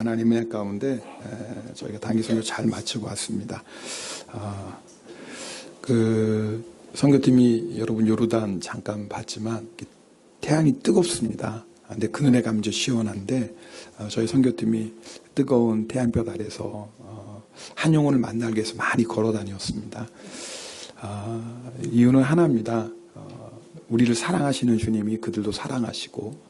하나님의 가운데 저희가 단기 선교 잘 마치고 왔습니다. 그 선교팀이 여러분 요르단 잠깐 봤지만 태양이 뜨겁습니다. 근데 그 눈에 가면 이제 시원한데 저희 선교팀이 뜨거운 태양볕 아래서 한 영혼을 만나기 위해서 많이 걸어 다녔습니다. 이유는 하나입니다. 우리를 사랑하시는 주님이 그들도 사랑하시고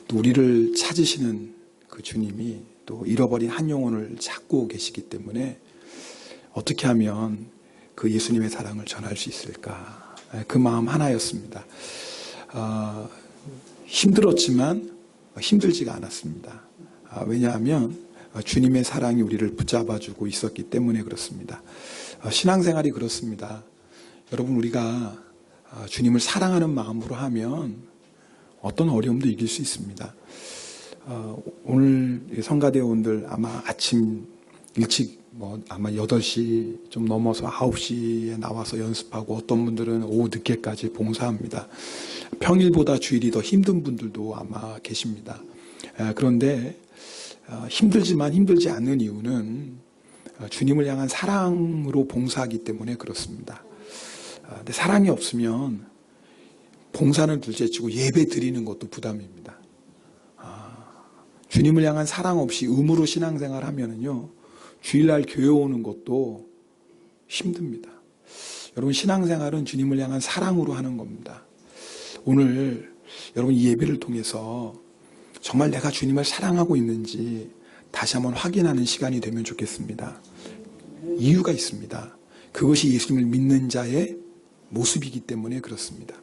또 우리를 찾으시는 그 주님이 또 잃어버린 한 영혼을 찾고 계시기 때문에 어떻게 하면 그 예수님의 사랑을 전할 수 있을까, 그 마음 하나였습니다. 힘들었지만 힘들지가 않았습니다. 왜냐하면 주님의 사랑이 우리를 붙잡아주고 있었기 때문에 그렇습니다. 신앙생활이 그렇습니다. 여러분, 우리가 주님을 사랑하는 마음으로 하면 어떤 어려움도 이길 수 있습니다. 오늘 성가대원들 아마 아침 일찍 아마 8시 좀 넘어서 9시에 나와서 연습하고 어떤 분들은 오후 늦게까지 봉사합니다. 평일보다 주일이 더 힘든 분들도 아마 계십니다. 그런데 힘들지만 힘들지 않는 이유는 주님을 향한 사랑으로 봉사하기 때문에 그렇습니다. 근데 사랑이 없으면 봉사는 둘째치고 예배 드리는 것도 부담입니다. 주님을 향한 사랑 없이 의무로 신앙생활 하면은요, 주일날 교회 오는 것도 힘듭니다. 여러분, 신앙생활은 주님을 향한 사랑으로 하는 겁니다. 오늘 여러분 이 예배를 통해서 정말 내가 주님을 사랑하고 있는지 다시 한번 확인하는 시간이 되면 좋겠습니다. 이유가 있습니다. 그것이 예수님을 믿는 자의 모습이기 때문에 그렇습니다.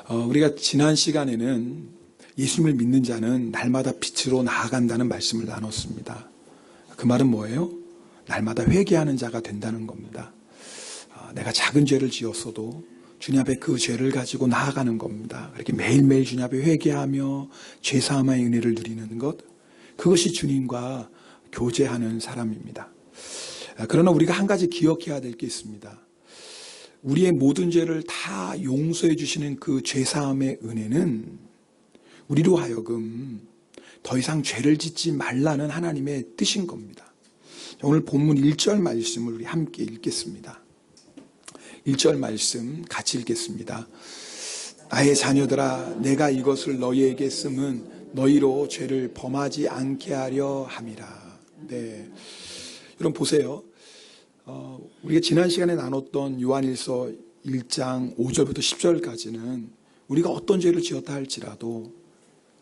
우리가 지난 시간에는 예수님을 믿는 자는 날마다 빛으로 나아간다는 말씀을 나눴습니다. 그 말은 뭐예요? 날마다 회개하는 자가 된다는 겁니다. 내가 작은 죄를 지었어도 주님 앞에 그 죄를 가지고 나아가는 겁니다. 그렇게 매일매일 주님 앞에 회개하며 죄사함의 은혜를 누리는 것, 그것이 주님과 교제하는 사람입니다. 그러나 우리가 한 가지 기억해야 될 게 있습니다. 우리의 모든 죄를 다 용서해 주시는 그 죄사함의 은혜는 우리로 하여금 더 이상 죄를 짓지 말라는 하나님의 뜻인 겁니다. 오늘 본문 1절 말씀을 우리 함께 읽겠습니다. 1절 말씀 같이 읽겠습니다. 나의 자녀들아, 내가 이것을 너희에게 쓰면 너희로 죄를 범하지 않게 하려 함이라. 네, 여러분 보세요. 우리가 지난 시간에 나눴던 요한일서 1장 5절부터 10절까지는 우리가 어떤 죄를 지었다 할지라도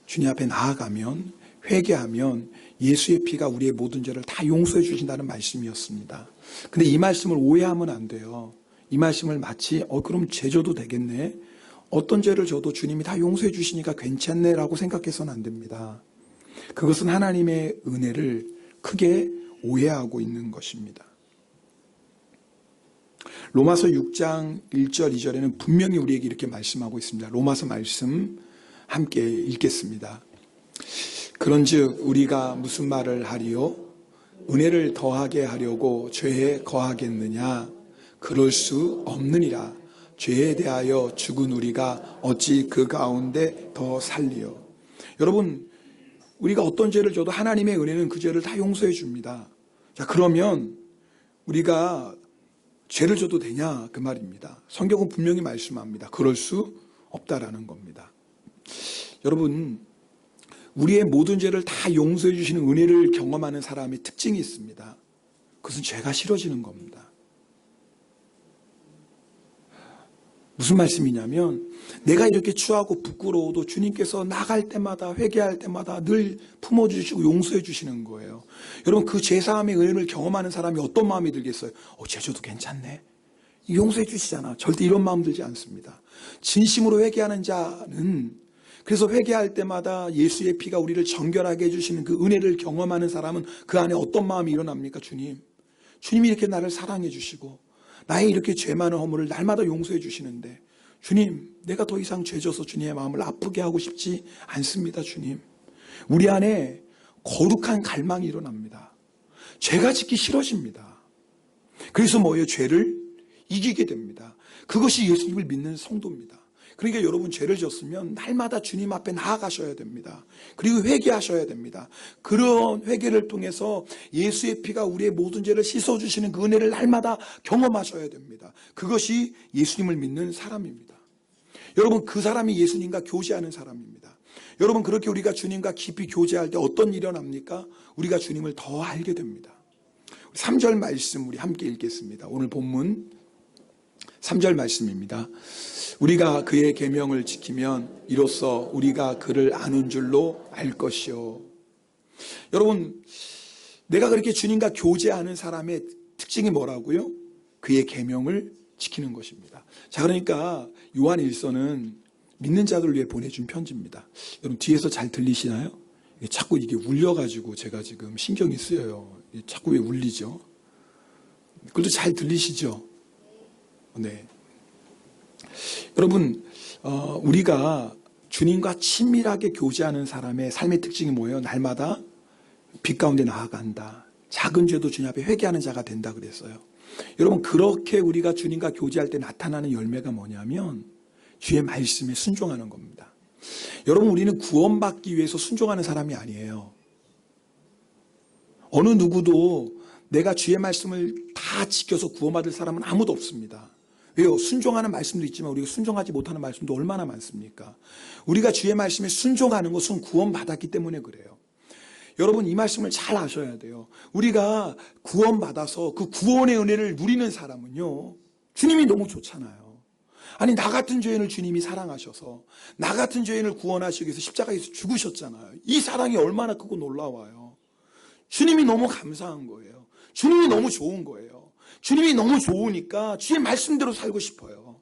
주님 앞에 나아가면, 회개하면 예수의 피가 우리의 모든 죄를 다 용서해 주신다는 말씀이었습니다. 근데 이 말씀을 오해하면 안 돼요. 이 말씀을 마치 그럼 죄 져도 되겠네, 어떤 죄를 져도 주님이 다 용서해 주시니까 괜찮네 라고 생각해서는 안 됩니다. 그것은 하나님의 은혜를 크게 오해하고 있는 것입니다. 로마서 6장 1절 2절에는 분명히 우리에게 이렇게 말씀하고 있습니다. 로마서 말씀 함께 읽겠습니다. 그런즉 우리가 무슨 말을 하리요? 은혜를 더하게 하려고 죄에 거하겠느냐? 그럴 수 없느니라. 죄에 대하여 죽은 우리가 어찌 그 가운데 더 살리요? 여러분, 우리가 어떤 죄를 져도 하나님의 은혜는 그 죄를 다 용서해 줍니다. 자, 그러면 우리가 죄를 져도 되냐? 그 말입니다. 성경은 분명히 말씀합니다. 그럴 수 없다라는 겁니다. 여러분, 우리의 모든 죄를 다 용서해 주시는 은혜를 경험하는 사람의 특징이 있습니다. 그것은 죄가 싫어지는 겁니다. 무슨 말씀이냐면, 내가 이렇게 추하고 부끄러워도 주님께서 나갈 때마다, 회개할 때마다 늘 품어주시고 용서해 주시는 거예요. 여러분, 그 죄사함의 은혜를 경험하는 사람이 어떤 마음이 들겠어요? 죄 져도 괜찮네, 용서해 주시잖아. 절대 이런 마음 들지 않습니다. 진심으로 회개하는 자는, 그래서 회개할 때마다 예수의 피가 우리를 정결하게 해주시는 그 은혜를 경험하는 사람은 그 안에 어떤 마음이 일어납니까? 주님이 이렇게 나를 사랑해 주시고 나의 이렇게 죄 많은 허물을 날마다 용서해 주시는데, 주님, 내가 더 이상 죄져서 주님의 마음을 아프게 하고 싶지 않습니다. 주님, 우리 안에 거룩한 갈망이 일어납니다. 죄가 짓기 싫어집니다. 그래서 뭐예요? 죄를 이기게 됩니다. 그것이 예수님을 믿는 성도입니다. 그러니까 여러분 죄를 졌으면 날마다 주님 앞에 나아가셔야 됩니다. 그리고 회개하셔야 됩니다. 그런 회개를 통해서 예수의 피가 우리의 모든 죄를 씻어주시는 그 은혜를 날마다 경험하셔야 됩니다. 그것이 예수님을 믿는 사람입니다. 여러분, 그 사람이 예수님과 교제하는 사람입니다. 여러분, 그렇게 우리가 주님과 깊이 교제할 때 어떤 일이 일어납니까? 우리가 주님을 더 알게 됩니다. 3절 말씀 우리 함께 읽겠습니다. 오늘 본문 3절 말씀입니다. 우리가 그의 계명을 지키면 이로써 우리가 그를 아는 줄로 알 것이요. 여러분, 내가 그렇게 주님과 교제하는 사람의 특징이 뭐라고요? 그의 계명을 지키는 것입니다. 자, 그러니까 요한 1서는 믿는 자들을 위해 보내준 편지입니다. 여러분, 뒤에서 잘 들리시나요? 자꾸 이게 울려가지고 제가 지금 신경이 쓰여요. 자꾸 왜 울리죠? 그래도 잘 들리시죠? 네. 여러분, 우리가 주님과 친밀하게 교제하는 사람의 삶의 특징이 뭐예요? 날마다 빛 가운데 나아간다. 작은 죄도 주님 앞에 회개하는 자가 된다 그랬어요. 여러분, 그렇게 우리가 주님과 교제할 때 나타나는 열매가 뭐냐면 주의 말씀에 순종하는 겁니다. 여러분, 우리는 구원받기 위해서 순종하는 사람이 아니에요. 어느 누구도 내가 주의 말씀을 다 지켜서 구원받을 사람은 아무도 없습니다. 왜요? 순종하는 말씀도 있지만 우리가 순종하지 못하는 말씀도 얼마나 많습니까? 우리가 주의 말씀에 순종하는 것은 구원받았기 때문에 그래요. 여러분, 이 말씀을 잘 아셔야 돼요. 우리가 구원받아서 그 구원의 은혜를 누리는 사람은요, 주님이 너무 좋잖아요. 아니, 나 같은 죄인을 주님이 사랑하셔서 나 같은 죄인을 구원하시기 위해서 십자가에서 죽으셨잖아요. 이 사랑이 얼마나 크고 놀라워요. 주님이 너무 감사한 거예요. 주님이 너무 좋은 거예요. 주님이 너무 좋으니까 주의 말씀대로 살고 싶어요.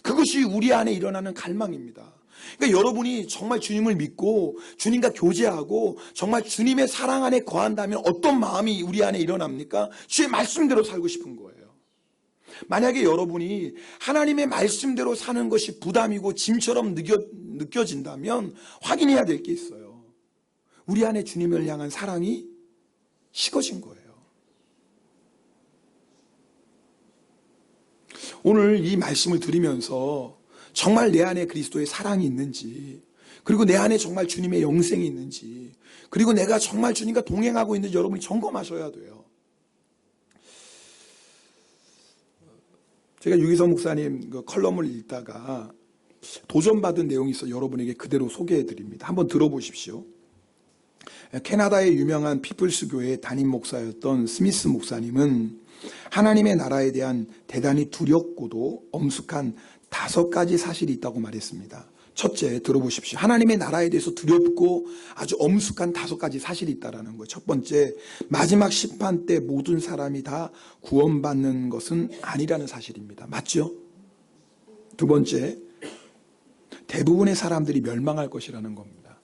그것이 우리 안에 일어나는 갈망입니다. 그러니까 여러분이 정말 주님을 믿고 주님과 교제하고 정말 주님의 사랑 안에 거한다면 어떤 마음이 우리 안에 일어납니까? 주의 말씀대로 살고 싶은 거예요. 만약에 여러분이 하나님의 말씀대로 사는 것이 부담이고 짐처럼 느껴진다면 확인해야 될 게 있어요. 우리 안에 주님을 향한 사랑이 식어진 거예요. 오늘 이 말씀을 들으면서 정말 내 안에 그리스도의 사랑이 있는지, 그리고 내 안에 정말 주님의 영생이 있는지, 그리고 내가 정말 주님과 동행하고 있는지 여러분이 점검하셔야 돼요. 제가 유기성 목사님 그 컬럼을 읽다가 도전받은 내용이 있어 여러분에게 그대로 소개해드립니다. 한번 들어보십시오. 캐나다의 유명한 피플스 교회의 담임 목사였던 스미스 목사님은 하나님의 나라에 대한 대단히 두렵고도 엄숙한 5가지 사실이 있다고 말했습니다. 첫째, 들어보십시오. 하나님의 나라에 대해서 두렵고 아주 엄숙한 5가지 사실이 있다는 거예요. 첫 번째, 마지막 심판 때 모든 사람이 다 구원받는 것은 아니라는 사실입니다. 맞죠? 두 번째, 대부분의 사람들이 멸망할 것이라는 겁니다.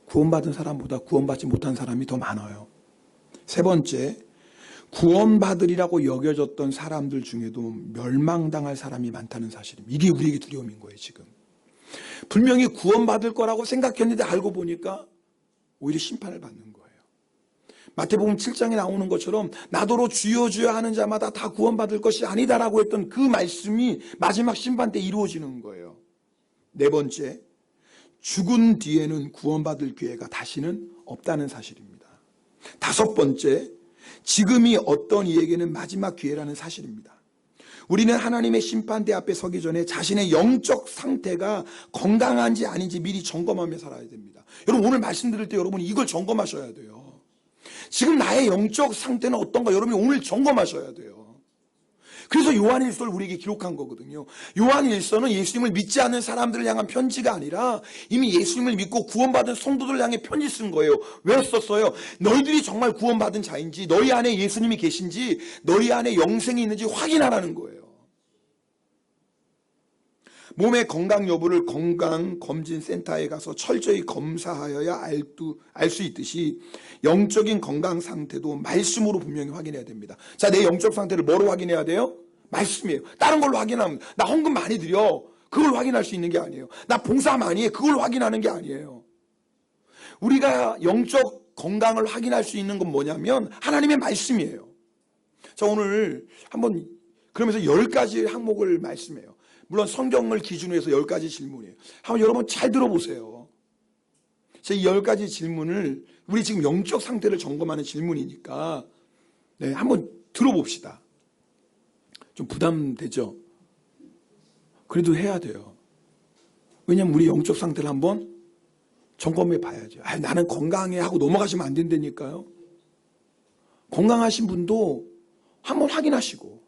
구원받은 사람보다 구원받지 못한 사람이 더 많아요. 세 번째, 구원받으리라고 여겨졌던 사람들 중에도 멸망당할 사람이 많다는 사실입니다. 이게 우리에게 두려움인 거예요, 지금. 분명히 구원받을 거라고 생각했는데 알고 보니까 오히려 심판을 받는 거예요. 마태복음 7장에 나오는 것처럼 나더러 주여 주여 하는 자마다 다 구원받을 것이 아니다라고 했던 그 말씀이 마지막 심판 때 이루어지는 거예요. 네 번째, 죽은 뒤에는 구원받을 기회가 다시는 없다는 사실입니다. 다섯 번째, 지금이 어떤 이에게는 마지막 기회라는 사실입니다. 우리는 하나님의 심판대 앞에 서기 전에 자신의 영적 상태가 건강한지 아닌지 미리 점검하며 살아야 됩니다. 여러분, 오늘 말씀 들을 때 여러분이 이걸 점검하셔야 돼요. 지금 나의 영적 상태는 어떤가 여러분이 오늘 점검하셔야 돼요. 그래서 요한일서를 우리에게 기록한 거거든요. 요한일서는 예수님을 믿지 않는 사람들을 향한 편지가 아니라 이미 예수님을 믿고 구원받은 성도들을 향해 편지 쓴 거예요. 왜 썼어요? 너희들이 정말 구원받은 자인지, 너희 안에 예수님이 계신지, 너희 안에 영생이 있는지 확인하라는 거예요. 몸의 건강 여부를 건강검진센터에 가서 철저히 검사하여야 알 수 있듯이 영적인 건강 상태도 말씀으로 분명히 확인해야 됩니다. 자, 내 영적 상태를 뭐로 확인해야 돼요? 말씀이에요. 다른 걸로 확인하면 나 헌금 많이 드려. 그걸 확인할 수 있는 게 아니에요. 나 봉사 많이 해. 그걸 확인하는 게 아니에요. 우리가 영적 건강을 확인할 수 있는 건 뭐냐면 하나님의 말씀이에요. 자, 오늘 한번 그러면서 10가지 항목을 말씀해요. 물론 성경을 기준으로 해서 10가지 질문이에요. 한번 여러분 잘 들어보세요. 제 10가지 질문을 우리 지금 영적 상태를 점검하는 질문이니까 네, 한번 들어봅시다. 좀 부담되죠? 그래도 해야 돼요. 왜냐면 우리 영적 상태를 한번 점검해 봐야죠. 나는 건강해 하고 넘어가시면 안 된다니까요. 건강하신 분도 한번 확인하시고,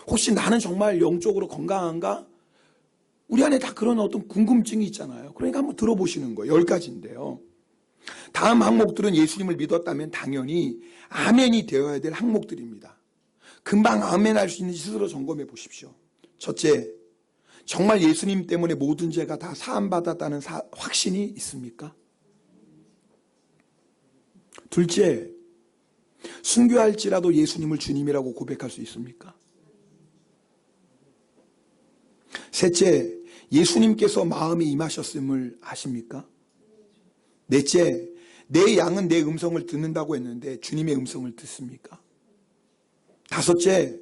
혹시 나는 정말 영적으로 건강한가? 우리 안에 다 그런 어떤 궁금증이 있잖아요. 그러니까 한번 들어보시는 거예요. 10가지인데요. 다음 항목들은 예수님을 믿었다면 당연히 아멘이 되어야 될 항목들입니다. 금방 아멘할 수 있는지 스스로 점검해 보십시오. 첫째, 정말 예수님 때문에 모든 죄가 다 사함받았다는 확신이 있습니까? 둘째, 순교할지라도 예수님을 주님이라고 고백할 수 있습니까? 셋째, 예수님께서 마음에 임하셨음을 아십니까? 넷째, 내 양은 내 음성을 듣는다고 했는데 주님의 음성을 듣습니까? 다섯째,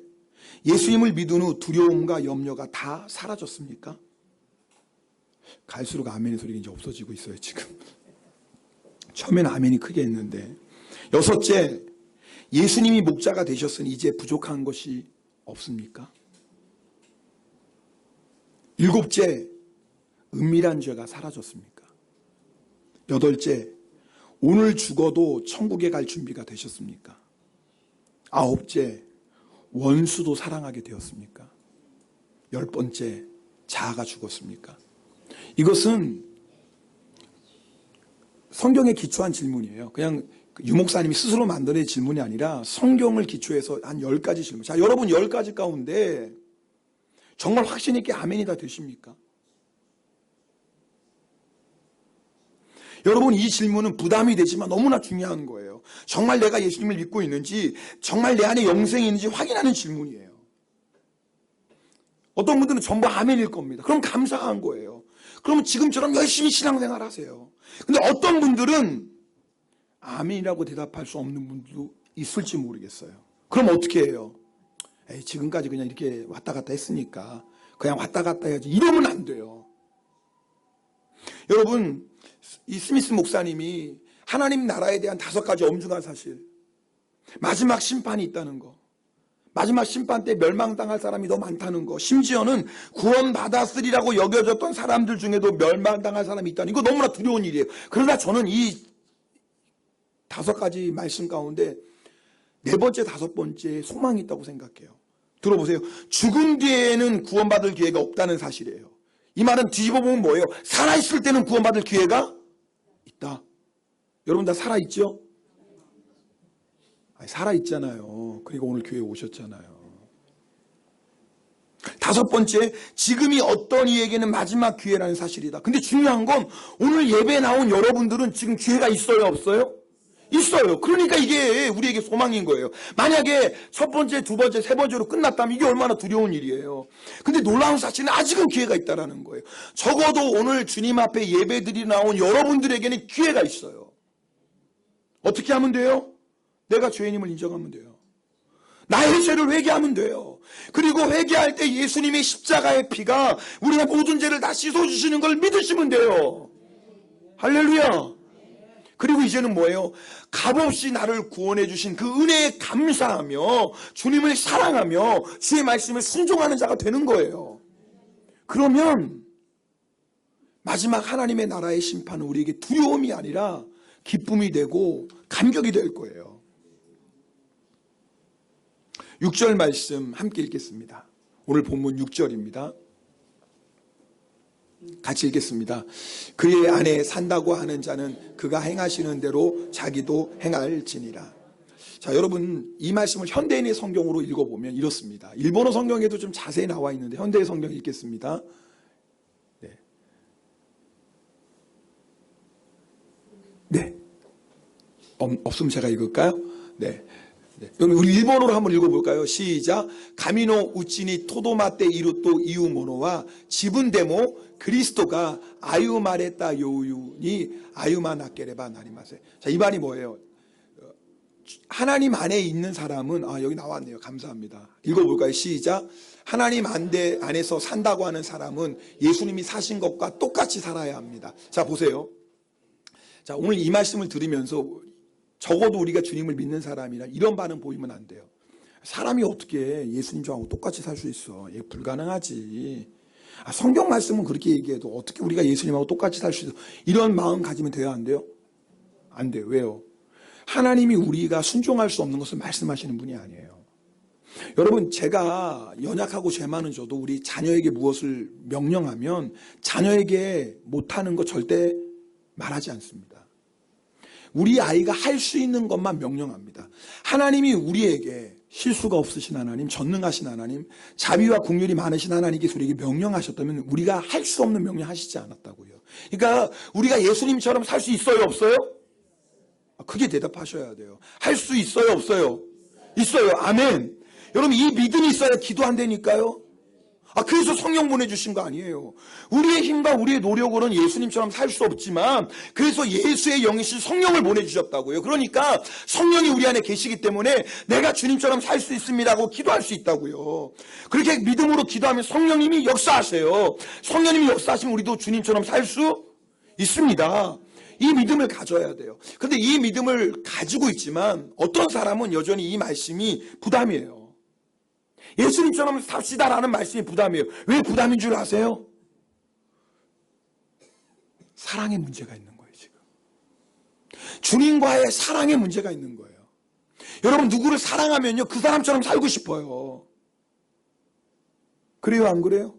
예수님을 믿은 후 두려움과 염려가 다 사라졌습니까? 갈수록 아멘의 소리가 이제 없어지고 있어요, 지금. 처음에는 아멘이 크게 했는데. 여섯째, 예수님이 목자가 되셨으니 이제 부족한 것이 없습니까? 일곱째, 은밀한 죄가 사라졌습니까? 여덟째, 오늘 죽어도 천국에 갈 준비가 되셨습니까? 아홉째, 원수도 사랑하게 되었습니까? 10번째, 자아가 죽었습니까? 이것은 성경에 기초한 질문이에요. 그냥 유목사님이 스스로 만들어낸 질문이 아니라 성경을 기초해서 한 10가지 질문. 자, 여러분 10가지 가운데 정말 확신 있게 아멘이 다 되십니까? 여러분, 이 질문은 부담이 되지만 너무나 중요한 거예요. 정말 내가 예수님을 믿고 있는지, 정말 내 안에 영생이 있는지 확인하는 질문이에요. 어떤 분들은 전부 아멘일 겁니다. 그럼 감사한 거예요. 그러면 지금처럼 열심히 신앙생활 하세요. 근데 어떤 분들은 아멘이라고 대답할 수 없는 분들도 있을지 모르겠어요. 그럼 어떻게 해요? 지금까지 그냥 이렇게 왔다 갔다 했으니까 그냥 왔다 갔다 해야지. 이러면 안 돼요. 여러분, 이 스미스 목사님이 하나님 나라에 대한 5가지 엄중한 사실, 마지막 심판이 있다는 거, 마지막 심판 때 멸망당할 사람이 더 많다는 거, 심지어는 구원받았으리라고 여겨졌던 사람들 중에도 멸망당할 사람이 있다는 거, 이거 너무나 두려운 일이에요. 그러나 저는 이 5가지 말씀 가운데 4번째, 5번째 소망이 있다고 생각해요. 들어보세요. 죽은 뒤에는 구원받을 기회가 없다는 사실이에요. 이 말은 뒤집어보면 뭐예요? 살아있을 때는 구원받을 기회가 있다. 여러분 다 살아있죠? 살아있잖아요. 그리고 오늘 교회에 오셨잖아요. 5번째, 지금이 어떤 이에게는 마지막 기회라는 사실이다. 근데 중요한 건 오늘 예배에 나온 여러분들은 지금 기회가 있어요, 없어요? 있어요. 그러니까 이게 우리에게 소망인 거예요. 만약에 첫 번째, 두 번째, 세 번째로 끝났다면 이게 얼마나 두려운 일이에요. 근데 놀라운 사실은 아직은 기회가 있다는 거예요. 적어도 오늘 주님 앞에 예배드리 나온 여러분들에게는 기회가 있어요. 어떻게 하면 돼요? 내가 죄인임을 인정하면 돼요. 나의 죄를 회개하면 돼요. 그리고 회개할 때 예수님의 십자가의 피가 우리의 모든 죄를 다 씻어주시는 걸 믿으시면 돼요. 할렐루야. 그리고 이제는 뭐예요? 값없이 나를 구원해 주신 그 은혜에 감사하며 주님을 사랑하며 주의 말씀에 순종하는 자가 되는 거예요. 그러면 마지막 하나님의 나라의 심판은 우리에게 두려움이 아니라 기쁨이 되고 감격이 될 거예요. 6절 말씀 함께 읽겠습니다. 오늘 본문 6절입니다. 같이 읽겠습니다. 그의 안에 산다고 하는 자는 그가 행하시는 대로 자기도 행할지니라. 자, 여러분 이 말씀을 현대인의 성경으로 읽어보면 이렇습니다. 일본어 성경에도 좀 자세히 나와 있는데 현대의 성경 읽겠습니다. 네. 네. 없으면 제가 읽을까요? 네. 여러분 우리 일본어로 한번 읽어볼까요? 시작. 가미노 우치니 토도마테 이루토 이유모노와 지분데모 그리스도가 아유마레타 요유니 아유마나케레바 나리마세. 자, 이 말이 뭐예요? 하나님 안에 있는 사람은, 여기 나왔네요. 감사합니다. 읽어볼까요? 시작. 하나님 안에서 산다고 하는 사람은 예수님이 사신 것과 똑같이 살아야 합니다. 자, 보세요. 자, 오늘 이 말씀을 들으면서 적어도 우리가 주님을 믿는 사람이라 이런 반응 보이면 안 돼요. 사람이 어떻게 예수님 저하고 똑같이 살 수 있어? 이게 불가능하지. 성경 말씀은 그렇게 얘기해도 어떻게 우리가 예수님하고 똑같이 살 수 있어? 이런 마음 가지면 돼요? 안 돼요? 안 돼요. 왜요? 하나님이 우리가 순종할 수 없는 것을 말씀하시는 분이 아니에요. 여러분, 제가 연약하고 죄 많은 저도 우리 자녀에게 무엇을 명령하면 자녀에게 못하는 거 절대 말하지 않습니다. 우리 아이가 할 수 있는 것만 명령합니다. 하나님이 우리에게 실수가 없으신 하나님, 전능하신 하나님, 자비와 긍휼이 많으신 하나님께서 우리에게 명령하셨다면 우리가 할 수 없는 명령 하시지 않았다고요. 그러니까 우리가 예수님처럼 살 수 있어요, 없어요? 크게 대답하셔야 돼요. 할 수 있어요, 없어요? 있어요. 아멘. 여러분, 이 믿음이 있어야 기도한다니까요. 그래서 성령 보내주신 거 아니에요. 우리의 힘과 우리의 노력으로는 예수님처럼 살 수 없지만 그래서 예수의 영이신 성령을 보내주셨다고요. 그러니까 성령이 우리 안에 계시기 때문에 내가 주님처럼 살 수 있습니다 하고 기도할 수 있다고요. 그렇게 믿음으로 기도하면 성령님이 역사하세요. 성령님이 역사하시면 우리도 주님처럼 살 수 있습니다. 이 믿음을 가져야 돼요. 그런데 이 믿음을 가지고 있지만 어떤 사람은 여전히 이 말씀이 부담이에요. 예수님처럼 삽시다라는 말씀이 부담이에요. 왜 부담인 줄 아세요? 사랑의 문제가 있는 거예요, 지금. 주님과의 사랑의 문제가 있는 거예요. 여러분, 누구를 사랑하면요, 그 사람처럼 살고 싶어요. 그래요, 안 그래요?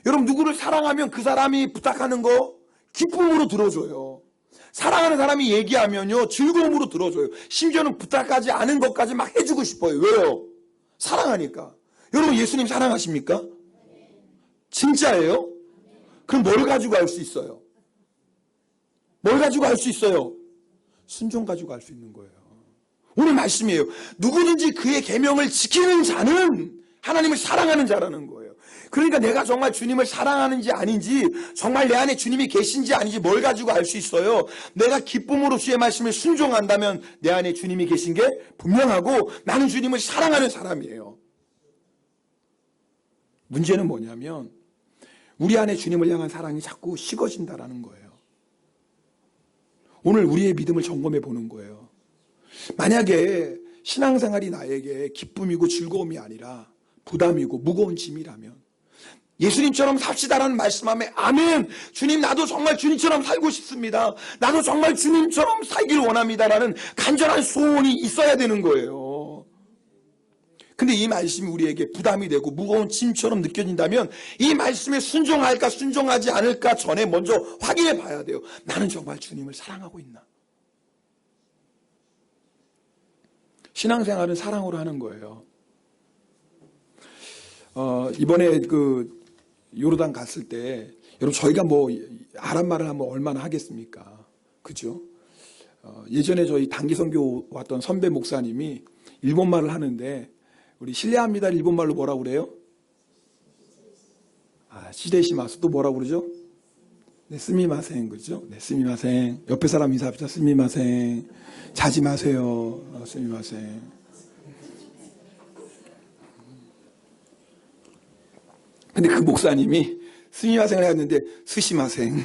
여러분, 누구를 사랑하면 그 사람이 부탁하는 거 기쁨으로 들어줘요. 사랑하는 사람이 얘기하면요, 즐거움으로 들어줘요. 심지어는 부탁하지 않은 것까지 막 해주고 싶어요. 왜요? 사랑하니까. 여러분, 예수님 사랑하십니까? 진짜예요? 그럼 뭘 가지고 알 수 있어요? 뭘 가지고 알 수 있어요? 순종 가지고 알 수 있는 거예요. 오늘 말씀이에요. 누구든지 그의 계명을 지키는 자는 하나님을 사랑하는 자라는 거예요. 그러니까 내가 정말 주님을 사랑하는지 아닌지, 정말 내 안에 주님이 계신지 아닌지 뭘 가지고 알 수 있어요? 내가 기쁨으로 주의 말씀을 순종한다면 내 안에 주님이 계신 게 분명하고 나는 주님을 사랑하는 사람이에요. 문제는 뭐냐면 우리 안에 주님을 향한 사랑이 자꾸 식어진다라는 거예요. 오늘 우리의 믿음을 점검해 보는 거예요. 만약에 신앙생활이 나에게 기쁨이고 즐거움이 아니라 부담이고 무거운 짐이라면 예수님처럼 삽시다라는 말씀하면 아멘, 주님 나도 정말 주님처럼 살고 싶습니다. 나도 정말 주님처럼 살기를 원합니다라는 간절한 소원이 있어야 되는 거예요. 근데 이 말씀이 우리에게 부담이 되고 무거운 짐처럼 느껴진다면 이 말씀에 순종할까 순종하지 않을까 전에 먼저 확인해 봐야 돼요. 나는 정말 주님을 사랑하고 있나? 신앙생활은 사랑으로 하는 거예요. 이번에 요르단 갔을 때 여러분 저희가 뭐 아랍 말을 하면 얼마나 하겠습니까? 그죠? 예전에 저희 단기 선교 왔던 선배 목사님이 일본 말을 하는데 우리 실례합니다 일본 말로 뭐라고 그래요? 시데시마스 또 뭐라고 그러죠? 네, 스미마생 그죠? 네, 스미마생. 옆에 사람 인사합시다. 스미마생. 자지 마세요. 스미마생. 근데 그 목사님이 스미마생을 했는데 스시마생.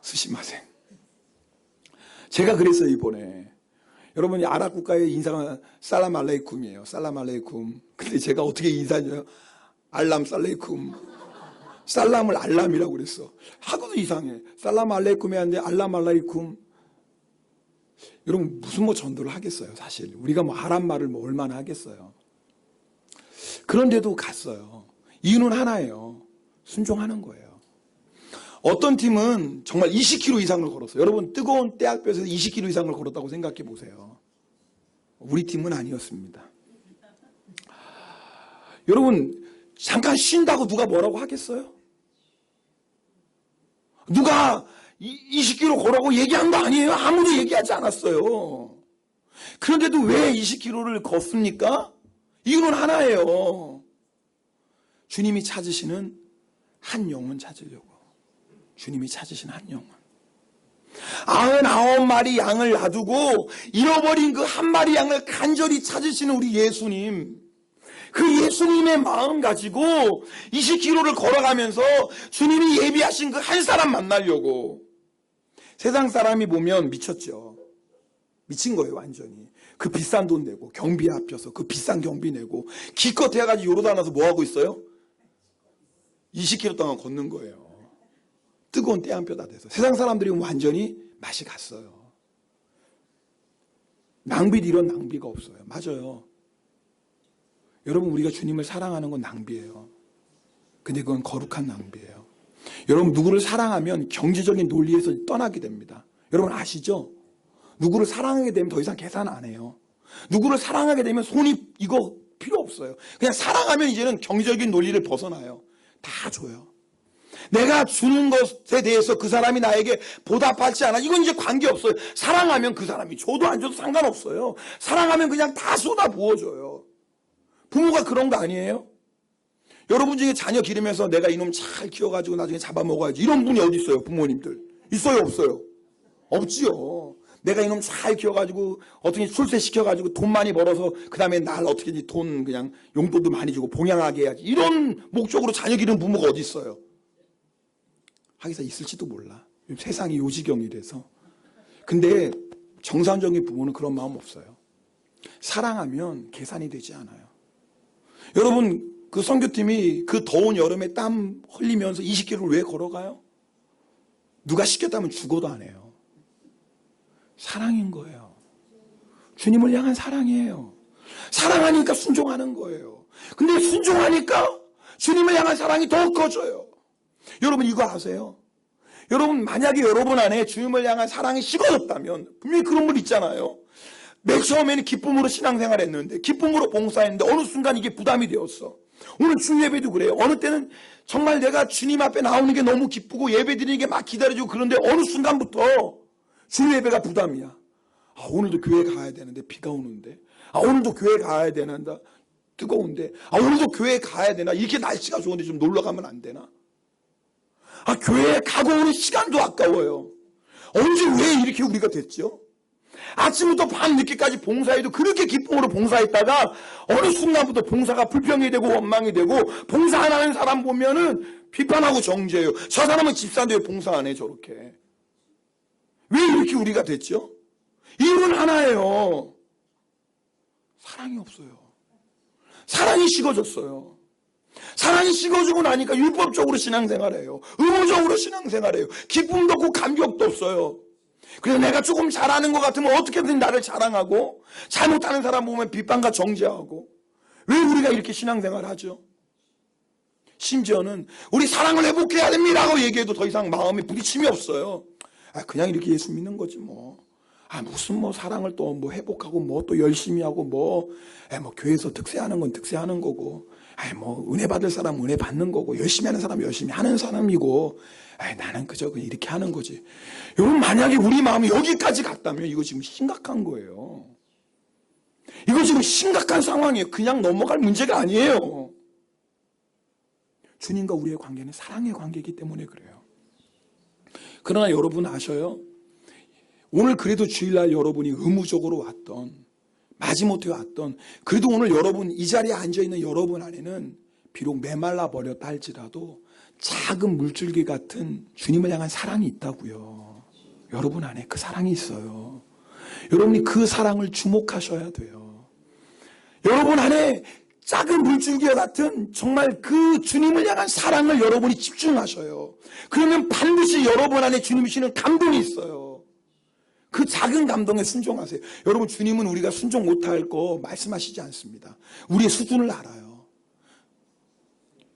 스시마생. 제가 그랬어요 이번에. 여러분이 아랍 국가의 인사가 살람 알레이쿰이에요. 살람 알레이쿰. 근데 제가 어떻게 인사해요? 알람 살레이쿰. 살람을 알람이라고 그랬어. 하고도 이상해. 살람 알레이쿰이 하는데 알람 알레이쿰. 여러분 무슨 전도를 하겠어요 사실. 우리가 아랍 말을 얼마나 하겠어요. 그런데도 갔어요. 이유는 하나예요. 순종하는 거예요. 어떤 팀은 정말 20km 이상을 걸었어요. 여러분 뜨거운 때학볕에서 20km 이상을 걸었다고 생각해 보세요. 우리 팀은 아니었습니다. 여러분 잠깐 쉰다고 누가 뭐라고 하겠어요? 누가 20km 걸어고 얘기한 거 아니에요? 아무도 얘기하지 않았어요. 그런데도 왜 20km를 걷습니까? 이유는 하나예요. 주님이 찾으시는 한 영혼 찾으려고. 주님이 찾으시는 한 영혼. 99마리 양을 놔두고 잃어버린 그 한 마리 양을 간절히 찾으시는 우리 예수님, 그 예수님의 마음 가지고 20km를 걸어가면서 주님이 예비하신 그 한 사람 만나려고. 세상 사람이 보면 미쳤죠. 미친 거예요, 완전히. 그 비싼 돈 내고 경비에 합쳐서 그 비싼 경비 내고 기껏 해가지고 요르단 와서 뭐 하고 있어요? 20km 동안 걷는 거예요. 뜨거운 때 한 표 다 돼서. 세상 사람들이 완전히 맛이 갔어요. 낭비도 이런 낭비가 없어요. 맞아요. 여러분, 우리가 주님을 사랑하는 건 낭비예요. 근데 그건 거룩한 낭비예요. 여러분, 누구를 사랑하면 경제적인 논리에서 떠나게 됩니다. 여러분 아시죠? 누구를 사랑하게 되면 더 이상 계산 안 해요. 누구를 사랑하게 되면 손이 이거 필요 없어요. 그냥 사랑하면 이제는 경제적인 논리를 벗어나요. 다 줘요. 내가 주는 것에 대해서 그 사람이 나에게 보답하지 않아, 이건 이제 관계없어요. 사랑하면 그 사람이 줘도 안 줘도 상관없어요. 사랑하면 그냥 다 쏟아 부어줘요. 부모가 그런 거 아니에요? 여러분 중에 자녀 기르면서 내가 이놈 잘 키워가지고 나중에 잡아먹어야지, 이런 분이 어디 있어요? 부모님들 있어요, 없어요? 없지요. 내가 이놈 잘 키워가지고 어떻게 출세시켜가지고 돈 많이 벌어서 그 다음에 날 어떻게든지 돈 그냥 용돈도 많이 주고 봉양하게 해야지, 이런 목적으로 자녀 기르는 부모가 어디 있어요? 하기사 있을지도 몰라. 세상이 요지경이라서. 근데 정상적인 부모는 그런 마음 없어요. 사랑하면 계산이 되지 않아요. 여러분, 그 선교팀이 그 더운 여름에 땀 흘리면서 20km를 왜 걸어가요? 누가 시켰다면 죽어도 안 해요. 사랑인 거예요. 주님을 향한 사랑이에요. 사랑하니까 순종하는 거예요. 근데 순종하니까 주님을 향한 사랑이 더 커져요. 여러분, 이거 아세요? 여러분, 만약에 여러분 안에 주님을 향한 사랑이 식어졌다면, 분명히 그런 분 있잖아요. 맨 처음에는 기쁨으로 신앙생활 했는데, 기쁨으로 봉사했는데 어느 순간 이게 부담이 되었어. 오늘 주 예배도 그래요. 어느 때는 정말 내가 주님 앞에 나오는 게 너무 기쁘고 예배 드리는 게 막 기다려지고, 그런데 어느 순간부터 주 예배가 부담이야. 아, 오늘도 교회 가야 되는데 비가 오는데, 아, 오늘도 교회 가야 되는데 뜨거운데, 아, 오늘도 교회 가야 되나, 이렇게 날씨가 좋은데 좀 놀러 가면 안 되나. 아, 교회에 가고 오는 시간도 아까워요. 언제 왜 이렇게 우리가 됐죠? 아침부터 밤 늦게까지 봉사해도 그렇게 기쁨으로 봉사했다가 어느 순간부터 봉사가 불평이 되고 원망이 되고, 봉사 안 하는 사람 보면은 비판하고 정죄해요. 저 사람은 집사인데 왜 봉사 안 해, 저렇게. 왜 이렇게 우리가 됐죠? 이유는 하나예요. 사랑이 없어요. 사랑이 식어졌어요. 사랑이 식어지고 나니까 율법적으로 신앙생활해요. 의무적으로 신앙생활해요. 기쁨도 없고 감격도 없어요. 그래서 내가 조금 잘하는 것 같으면 어떻게든 나를 자랑하고, 잘못하는 사람 보면 비판과 정죄하고. 왜 우리가 이렇게 신앙생활하죠? 심지어는 우리 사랑을 회복해야 됩니다 하고 얘기해도 더 이상 마음에 부딪힘이 없어요. 아, 그냥 이렇게 예수 믿는 거지 뭐. 아, 무슨 뭐 사랑을 또 뭐 회복하고 뭐 또 열심히 하고 뭐 교회에서 특세하는 건 특세하는 거고, 뭐 은혜 받을 사람 은혜 받는 거고, 열심히 하는 사람 열심히 하는 사람이고, 나는 그저 이렇게 하는 거지. 여러분, 만약에 우리 마음이 여기까지 갔다면 이거 지금 심각한 거예요. 이거 지금 심각한 상황이에요. 그냥 넘어갈 문제가 아니에요. 주님과 우리의 관계는 사랑의 관계이기 때문에 그래요. 그러나 여러분 아셔요? 오늘 그래도 주일날 여러분이 의무적으로 왔던, 마지못해 왔던, 그래도 오늘 여러분 이 자리에 앉아있는 여러분 안에는 비록 메말라 버렸다 할지라도 작은 물줄기 같은 주님을 향한 사랑이 있다고요. 여러분 안에 그 사랑이 있어요. 여러분이 그 사랑을 주목하셔야 돼요. 여러분 안에 작은 물줄기와 같은 정말 그 주님을 향한 사랑을 여러분이 집중하셔요. 그러면 반드시 여러분 안에 주님이 주시는 감동이 있어요. 그 작은 감동에 순종하세요. 여러분, 주님은 우리가 순종 못할 거 말씀하시지 않습니다. 우리의 수준을 알아요.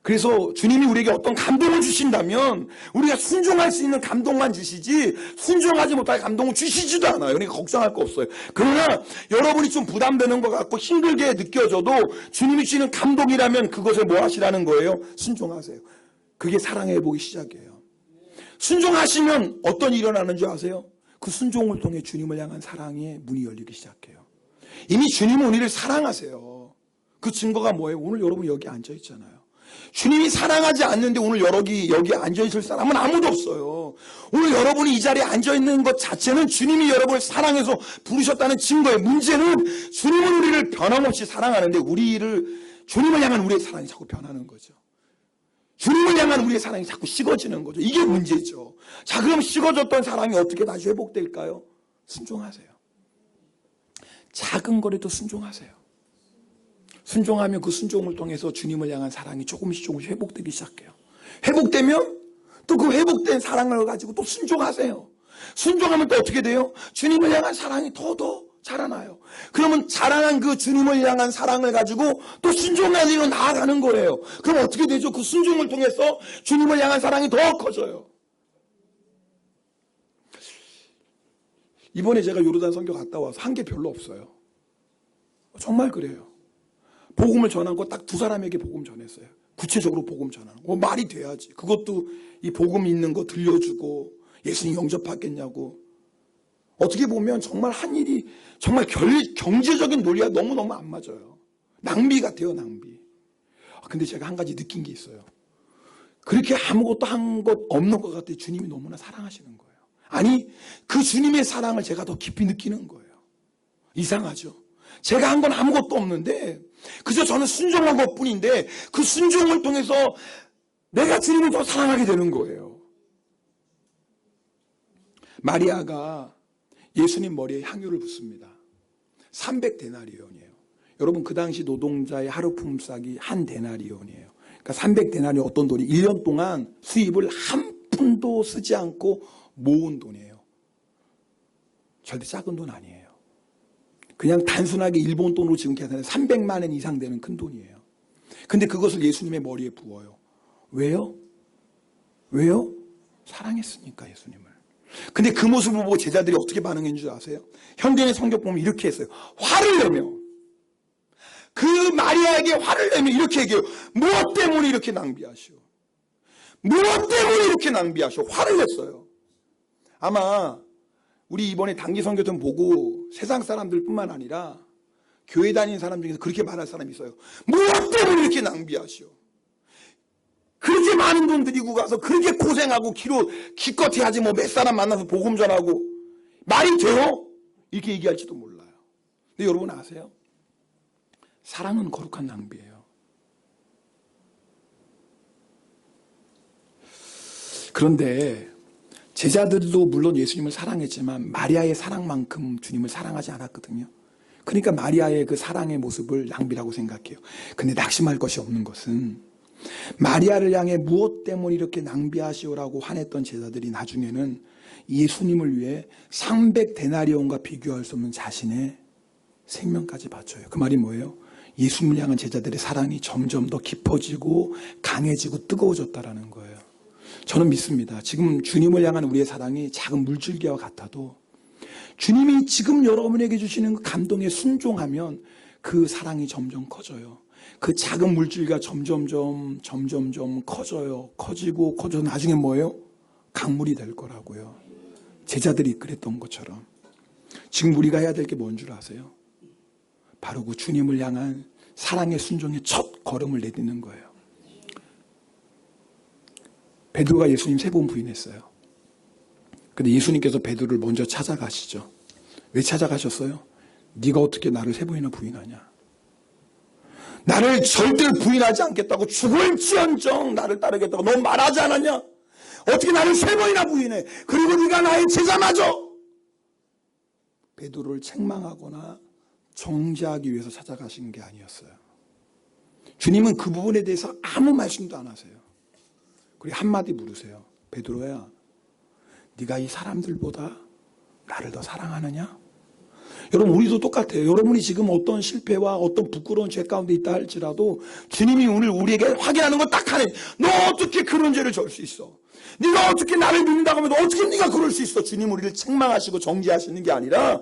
그래서 주님이 우리에게 어떤 감동을 주신다면 우리가 순종할 수 있는 감동만 주시지, 순종하지 못할 감동을 주시지도 않아요. 그러니까 걱정할 거 없어요. 그러나 여러분이 좀 부담되는 것 같고 힘들게 느껴져도 주님이 주시는 감동이라면 그것을 뭐 하시라는 거예요? 순종하세요. 그게 사랑의 회복의 시작이에요. 순종하시면 어떤 일이 일어나는 줄 아세요? 그 순종을 통해 주님을 향한 사랑의 문이 열리기 시작해요. 이미 주님은 우리를 사랑하세요. 그 증거가 뭐예요? 오늘 여러분 여기 앉아 있잖아요. 주님이 사랑하지 않는데 오늘 여기 앉아있을 사람은 아무도 없어요. 오늘 여러분이 이 자리에 앉아있는 것 자체는 주님이 여러분을 사랑해서 부르셨다는 증거예요. 문제는 주님은 우리를 변함없이 사랑하는데 주님을 향한 우리의 사랑이 자꾸 변하는 거죠. 주님을 향한 우리의 사랑이 자꾸 식어지는 거죠. 이게 문제죠. 자, 그럼 식어졌던 사랑이 어떻게 다시 회복될까요? 순종하세요. 작은 거라도 순종하세요. 순종하면 그 순종을 통해서 주님을 향한 사랑이 조금씩 회복되기 시작해요. 회복되면 또 그 회복된 사랑을 가지고 또 순종하세요. 순종하면 또 어떻게 돼요? 주님을 향한 사랑이 더 자라나요. 그러면 자라난 그 주님을 향한 사랑을 가지고 또 순종하기로 나아가는 거예요. 그럼 어떻게 되죠? 그 순종을 통해서 주님을 향한 사랑이 더 커져요. 이번에 제가 요르단 선교 갔다 와서 한 게 별로 없어요. 정말 그래요. 복음을 전한 거 딱 2사람에게 복음 전했어요. 구체적으로 복음 전하는 거. 말이 돼야지. 그것도 이 복음 있는 거 들려주고 예수님 영접하겠냐고. 어떻게 보면 정말 한 일이 정말 경제적인 논리가 너무너무 안 맞아요. 낭비 같아요, 낭비. 근데 제가 한 가지 느낀 게 있어요. 그렇게 아무것도 한 것 없는 것 같아요. 주님이 너무나 사랑하시는 거예요. 아니, 그 주님의 사랑을 제가 더 깊이 느끼는 거예요. 이상하죠? 제가 한 건 아무것도 없는데 그저 저는 순종한 것 뿐인데 그 순종을 통해서 내가 주님을 더 사랑하게 되는 거예요. 마리아가 예수님 머리에 향유를 붓습니다. 300데나리온이에요. 여러분, 그 당시 노동자의 하루 품삯이 1데나리온이에요. 그러니까 300데나리온 어떤 돈이 1년 동안 수입을 한 푼도 쓰지 않고 모은 돈이에요. 절대 작은 돈 아니에요. 그냥 단순하게 일본 돈으로 지금 계산해 300만 원 이상 되는 큰 돈이에요. 근데 그것을 예수님의 머리에 부어요. 왜요? 사랑했으니까 예수님을. 근데 그 모습을 보고 제자들이 어떻게 반응했는 줄 아세요? 현대의 성경 보면 이렇게 했어요. 화를 내며 그 마리아에게 화를 내며 이렇게 얘기해요. 무엇 때문에 이렇게 낭비하시오? 무엇 때문에 이렇게 낭비하시오? 화를 냈어요. 아마 우리 이번에 단기 선교전 보고 세상 사람들뿐만 아니라 교회 다니는 사람 중에서 그렇게 말할 사람이 있어요. 무엇 때문에 이렇게 낭비하시오? 그렇게 많은 돈 들이고 가서 그렇게 고생하고 기껏 해야지 뭐 몇 사람 만나서 복음 전하고 말이 돼요? 이렇게 얘기할지도 몰라요. 근데 여러분 아세요? 사랑은 거룩한 낭비예요. 그런데 제자들도 물론 예수님을 사랑했지만 마리아의 사랑만큼 주님을 사랑하지 않았거든요. 그러니까 마리아의 그 사랑의 모습을 낭비라고 생각해요. 근데 낙심할 것이 없는 것은 마리아를 향해 무엇 때문에 이렇게 낭비하시오라고 화냈던 제자들이 나중에는 예수님을 위해 300데나리온과 비교할 수 없는 자신의 생명까지 바쳐요. 그 말이 뭐예요? 예수님을 향한 제자들의 사랑이 점점 더 깊어지고 강해지고 뜨거워졌다라는 거예요. 저는 믿습니다. 지금 주님을 향한 우리의 사랑이 작은 물줄기와 같아도 주님이 지금 여러분에게 주시는 그 감동에 순종하면 그 사랑이 점점 커져요. 그 작은 물줄기가 점점점 커져요. 커지고 나중에 뭐예요? 강물이 될 거라고요. 제자들이 그랬던 것처럼. 지금 우리가 해야 될 게 뭔 줄 아세요? 바로 그 주님을 향한 사랑의 순종의 첫 걸음을 내딛는 거예요. 베드로가 예수님 3번 부인했어요. 근데 예수님께서 베드로를 먼저 찾아가시죠. 왜 찾아가셨어요? 네가 어떻게 나를 3번이나 부인하냐? 나를 절대로 부인하지 않겠다고 죽을지언정 나를 따르겠다고 너 말하지 않았냐? 어떻게 나를 3번이나 부인해? 그리고 네가 나의 제자마저. 베드로를 책망하거나 정죄하기 위해서 찾아가신 게 아니었어요. 주님은 그 부분에 대해서 아무 말씀도 안 하세요. 그리고 한마디 물으세요. 베드로야, 네가 이 사람들보다 나를 더 사랑하느냐? 여러분, 우리도 똑같아요. 여러분이 지금 어떤 실패와 어떤 부끄러운 죄 가운데 있다 할지라도 주님이 오늘 우리에게 확인하는 건 딱 하네. 너 어떻게 그런 죄를 질 수 있어? 네가 어떻게 나를 믿는다고 하면 어떻게 네가 그럴 수 있어? 주님 우리를 책망하시고 정죄하시는 게 아니라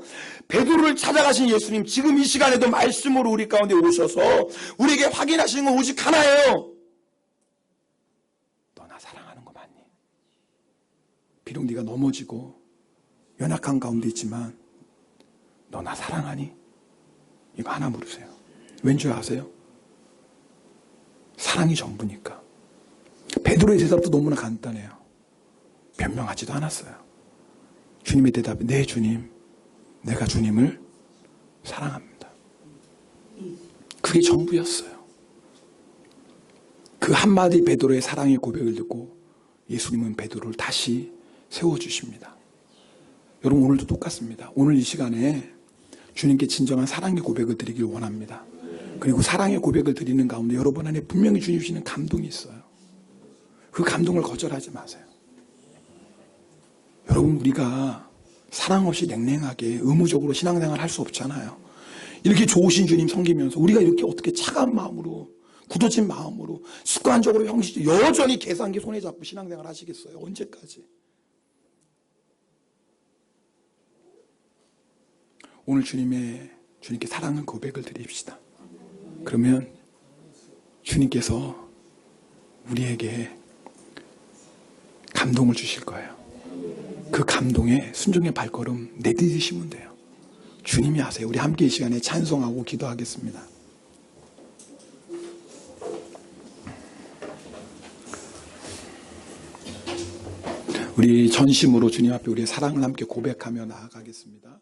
베드로를 찾아가신 예수님 지금 이 시간에도 말씀으로 우리 가운데 오셔서 우리에게 확인하시는 건 오직 하나예요. 너 나 사랑하는 거 맞니? 비록 네가 넘어지고 연약한 가운데 있지만 너 나 사랑하니? 이거 하나 물으세요. 왠 줄 아세요? 사랑이 전부니까. 베드로의 대답도 너무나 간단해요. 변명하지도 않았어요. 주님의 대답이 네 주님, 내가 주님을 사랑합니다. 그게 전부였어요. 그 한마디 베드로의 사랑의 고백을 듣고 예수님은 베드로를 다시 세워주십니다. 여러분 오늘도 똑같습니다. 오늘 이 시간에 주님께 진정한 사랑의 고백을 드리길 원합니다. 그리고 사랑의 고백을 드리는 가운데 여러분 안에 분명히 주님 주시는 감동이 있어요. 그 감동을 거절하지 마세요. 여러분 우리가 사랑 없이 냉랭하게 의무적으로 신앙생활 할 수 없잖아요. 이렇게 좋으신 주님 섬기면서 우리가 이렇게 어떻게 차가운 마음으로 굳어진 마음으로 습관적으로 형식적으로 여전히 계산기 손에 잡고 신앙생활 하시겠어요? 언제까지? 오늘 주님께 사랑의 고백을 드립시다. 그러면 주님께서 우리에게 감동을 주실 거예요. 그 감동에 순종의 발걸음 내디디시면 돼요. 주님이 아세요. 우리 함께 이 시간에 찬송하고 기도하겠습니다. 우리 전심으로 주님 앞에 우리의 사랑을 함께 고백하며 나아가겠습니다.